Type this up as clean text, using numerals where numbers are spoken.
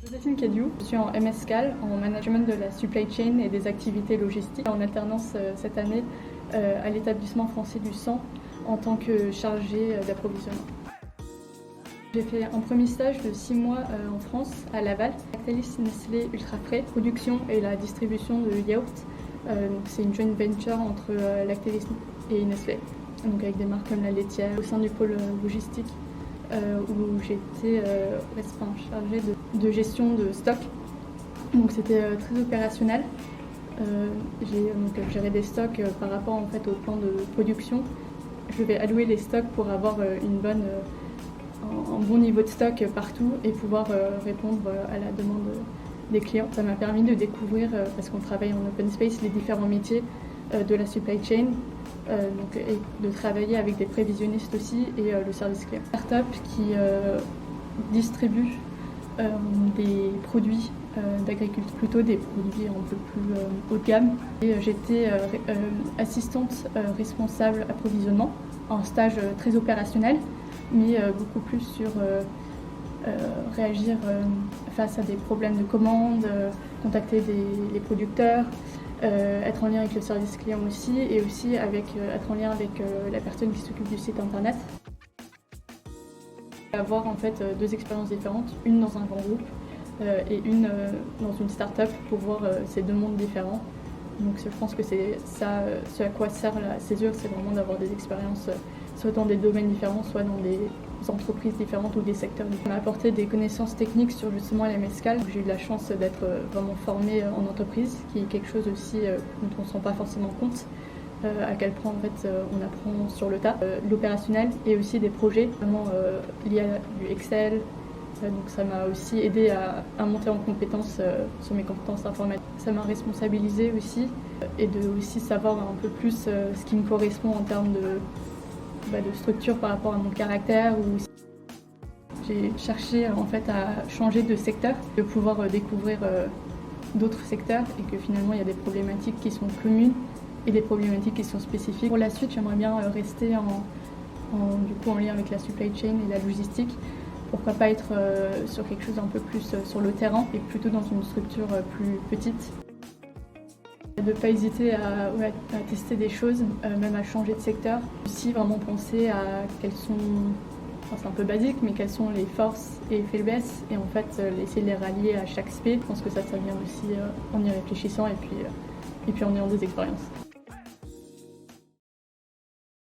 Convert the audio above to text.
Joséphine Kediou, je suis en MSCAL, en management de la supply chain et des activités logistiques, en alternance cette année à l'établissement français du sang en tant que chargée d'approvisionnement. J'ai fait un premier stage de 6 mois en France, à Laval, Lactalis Nestlé Ultra Frais, production et la distribution de yaourts. C'est une joint venture entre Lactalis et Nestlé, donc avec des marques comme la laitière, au sein du pôle logistique. Où j'étais chargée de gestion de stock. Donc c'était très opérationnel. J'ai géré des stocks par rapport en fait, au plan de production. Je vais allouer les stocks pour avoir un bon niveau de stock partout et pouvoir répondre à la demande des clients. Ça m'a permis de découvrir, parce qu'on travaille en open space, les différents métiers de la supply chain. Et de travailler avec des prévisionnistes aussi et le service client. Startup qui distribue des produits d'agriculture, plutôt des produits un peu plus haut de gamme. Et j'étais assistante responsable approvisionnement, un stage très opérationnel, mais beaucoup plus sur réagir face à des problèmes de commande, contacter les producteurs, être en lien avec le service client aussi, et aussi être en lien avec la personne qui s'occupe du site internet. Avoir en fait 2 expériences différentes, une dans un grand groupe et une dans une start-up pour voir ces 2 mondes différents. Donc je pense que c'est ça, ce à quoi sert la césure, c'est vraiment d'avoir des expériences soit dans des domaines différents, soit dans des entreprises différentes ou des secteurs différents. On m'a apporté des connaissances techniques sur justement la MSCAL. J'ai eu la chance d'être vraiment formée en entreprise, qui est quelque chose aussi dont on ne se rend pas forcément compte, à quel point en fait, on apprend sur le tas. L'opérationnel et aussi des projets vraiment liés à du Excel. Donc ça m'a aussi aidé à monter en compétences sur mes compétences informatiques. Ça m'a responsabilisée aussi et de aussi savoir un peu plus ce qui me correspond en termes de structure par rapport à mon caractère. J'ai cherché en fait à changer de secteur, de pouvoir découvrir d'autres secteurs et que finalement il y a des problématiques qui sont communes et des problématiques qui sont spécifiques. Pour la suite, j'aimerais bien rester en lien avec la supply chain et la logistique. Pourquoi pas être sur quelque chose un peu plus sur le terrain et plutôt dans une structure plus petite. De ne pas hésiter à tester des choses, même à changer de secteur. Aussi vraiment penser à quelles sont, c'est un peu basique, mais quelles sont les forces et faiblesses et en fait essayer de les rallier à chaque aspect. Je pense que ça vient aussi en y réfléchissant et puis en ayant des expériences.